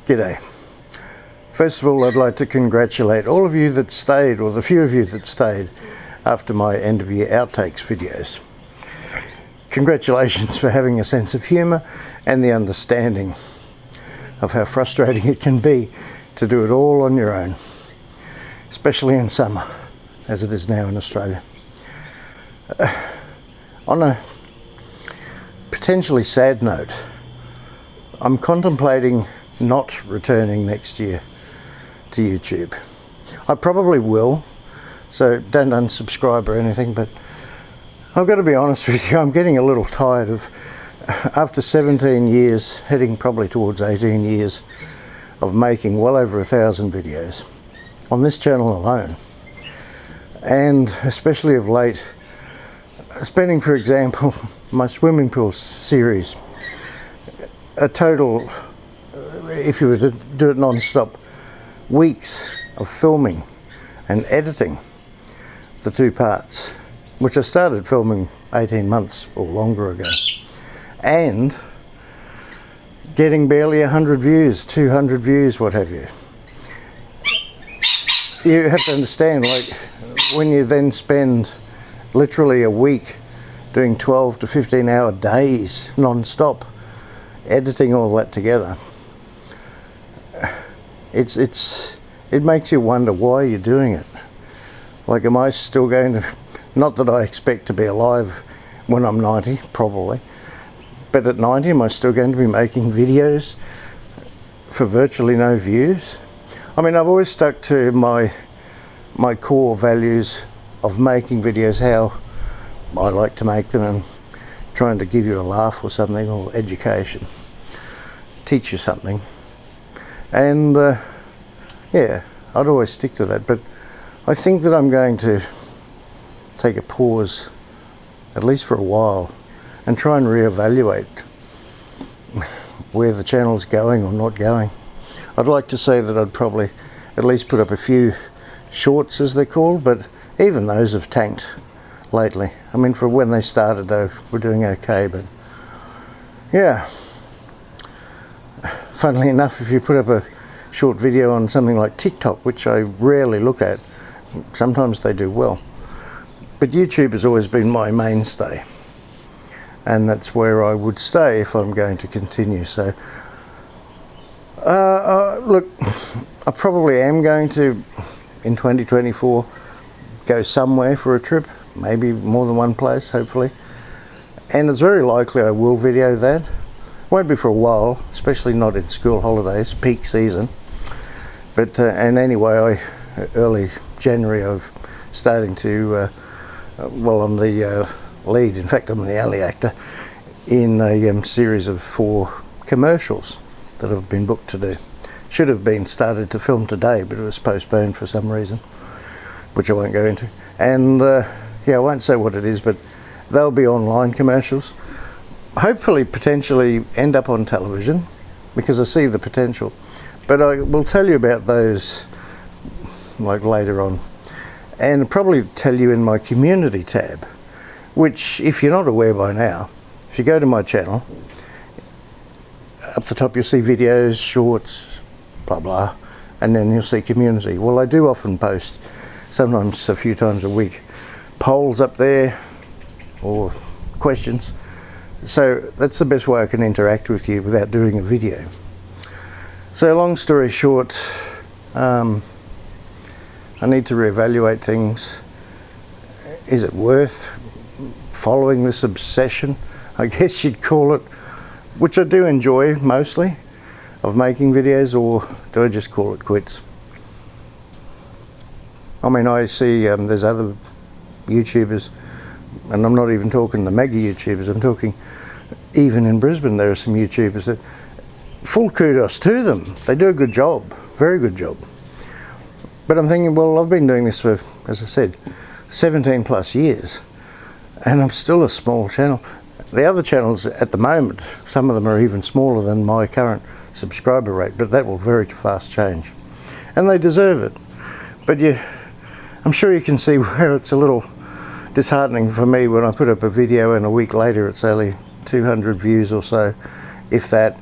G'day. First of all, I'd like to congratulate all of you that stayed, or the few of you that stayed after my end of year outtakes videos. Congratulations for having a sense of humour and the understanding of how frustrating it can be to do it all on your own, especially in summer, as it is now in Australia. On a potentially sad note, I'm contemplating not returning next year to YouTube. I probably will, so don't unsubscribe or anything, but I've got to be honest with you, I'm getting a little tired of, after 17 years, heading probably towards 18 years of making well over 1,000 videos on this channel alone, and especially of late, spending, for example, my swimming pool series, a total, if you were to do it non-stop, weeks of filming and editing the two parts, which I started filming 18 months or longer ago, and getting barely 100 views, 200 views, what have you. You have to understand, like, when you then spend literally a week doing 12 to 15 hour days non-stop, editing all that together, it makes you wonder why you're doing it. Like, am I still going to, not that I expect to be alive when I'm 90, probably, but at 90 am I still going to be making videos for virtually no views? I mean, I've always stuck to my core values of making videos how I like to make them, and trying to give you a laugh or something, or education, teach you something. And yeah, I'd always stick to that, but I think that I'm going to take a pause, at least for a while, and try and reevaluate where the channel's going or not going. I'd like to say that I'd probably at least put up a few shorts, as they're called, but even those have tanked lately. I mean, for when they started, they were doing okay, but yeah. Funnily enough, if you put up a short video on something like TikTok, which I rarely look at, sometimes they do well, but YouTube has always been my mainstay, and that's where I would stay if I'm going to continue. So look, I probably am going to, in 2024, go somewhere for a trip, maybe more than one place, hopefully, and it's very likely I will video that. Won't be for a while, especially not in school holidays, peak season. But and anyway, early January, I'm starting to, well, I'm the lead. In fact, I'm the alley actor in a series of 4 commercials that have been booked to do. Should have been started to film today, but it was postponed for some reason, which I won't go into. And yeah, I won't say what it is, but they'll be online commercials. Hopefully, potentially end up on television, because I see the potential. But I will tell you about those like later on, and probably tell you in my community tab, which, if you're not aware by now, if you go to my channel, up the top you'll see videos, shorts, blah blah, and then you'll see community. Well, I do often post, sometimes a few times a week, polls up there or questions. So that's the best way I can interact with you without doing a video. So long story short, I need to reevaluate things. Is it worth following this obsession, I guess you'd call it, which I do enjoy mostly, of making videos, or do I just call it quits? I mean, I see there's other YouTubers, and I'm not even talking the mega YouTubers, I'm talking, even in Brisbane there are some YouTubers that, full kudos to them, they do a good job, very good job. But I'm thinking, well, I've been doing this for, as I said, 17 plus years, and I'm still a small channel. The other channels at the moment, some of them are even smaller than my current subscriber rate, but that will very fast change, and they deserve it. But I'm sure you can see where it's a little disheartening for me when I put up a video and a week later it's only 200 views or so, if that,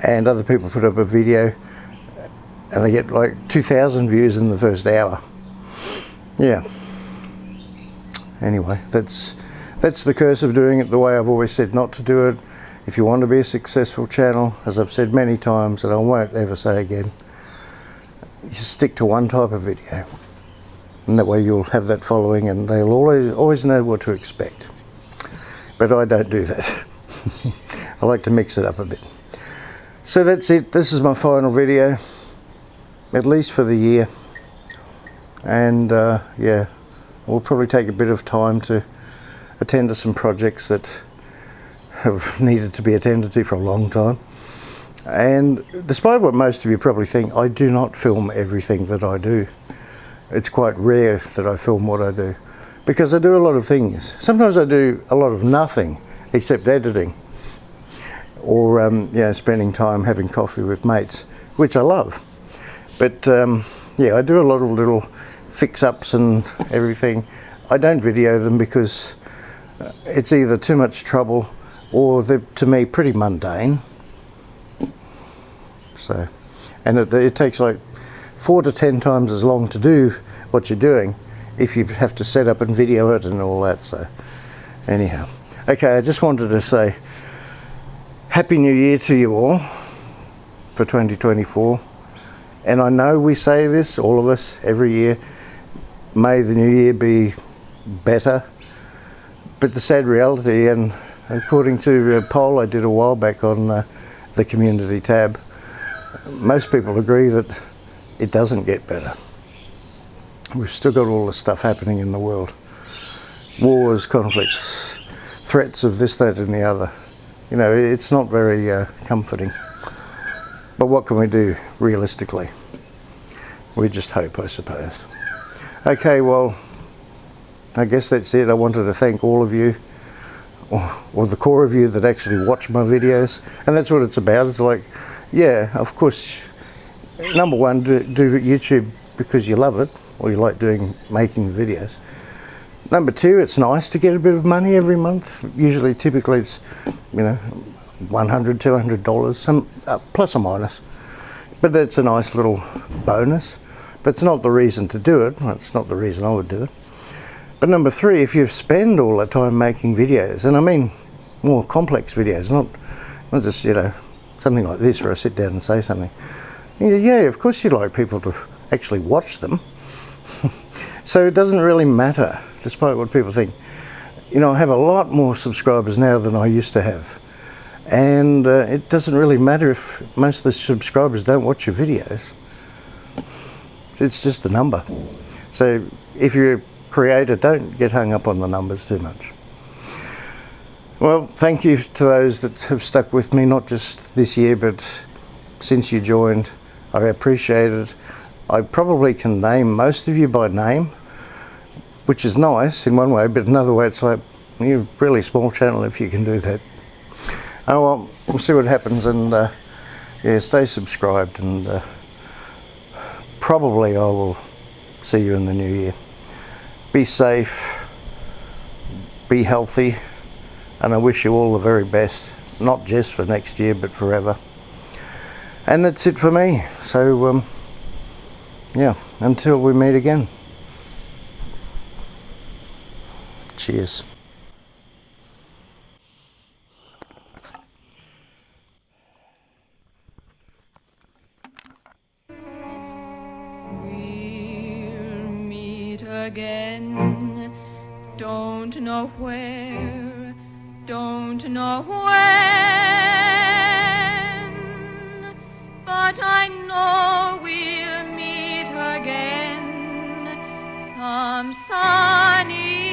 and other people put up a video and they get like 2,000 views in the first hour. Yeah. Anyway, that's the curse of doing it the way I've always said not to do it. If you want to be a successful channel, as I've said many times and I won't ever say again, you stick to one type of video, and that way you'll have that following and they'll always know what to expect. But I don't do that. I like to mix it up a bit. So that's it. This is my final video, at least for the year. And yeah, we'll probably take a bit of time to attend to some projects that have needed to be attended to for a long time. And despite what most of you probably think, I do not film everything that I do. It's quite rare that I film what I do, because I do a lot of things. Sometimes I do a lot of nothing except editing, or you know, spending time having coffee with mates, which I love. But yeah, I do a lot of little fix-ups and everything. I don't video them because it's either too much trouble or they're, to me, pretty mundane. So, and it takes like 4 to 10 times as long to do what you're doing if you have to set up and video it and all that. So anyhow, okay, I just wanted to say Happy New Year to you all for 2024. And I know we say this, all of us, every year, may the new year be better. But the sad reality, and according to a poll I did a while back on the community tab, most people agree that it doesn't get better. We've still got all the stuff happening in the world. Wars, conflicts, threats of this, that and the other. You know, it's not very comforting. But what can we do realistically? We just hope, I suppose. Okay, well, I guess that's it. I wanted to thank all of you, or the core of you that actually watch my videos. And that's what it's about. It's like, yeah, of course, number one, do YouTube because you love it, or you like making videos. Number two, it's nice to get a bit of money every month. Usually, typically it's, you know, $100, $200, some plus or minus. But that's a nice little bonus. That's not the reason to do it. Well, it's not the reason I would do it. But number three, if you spend all the time making videos, and I mean more complex videos, not just, you know, something like this where I sit down and say something. Yeah, of course you'd like people to actually watch them. So it doesn't really matter, despite what people think. You know, I have a lot more subscribers now than I used to have. And it doesn't really matter if most of the subscribers don't watch your videos. It's just a number. So if you're a creator, don't get hung up on the numbers too much. Well, thank you to those that have stuck with me, not just this year, but since you joined. I appreciate it. I probably can name most of you by name, which is nice in one way, but another way it's like, you're a really small channel if you can do that. Oh well, we'll see what happens, and yeah, stay subscribed, and probably I will see you in the new year. Be safe, be healthy, and I wish you all the very best, not just for next year, but forever. And that's it for me. So, yeah, until we meet again. Cheers. We'll meet again. Don't know where, don't know when, but I know we'll meet again some sunny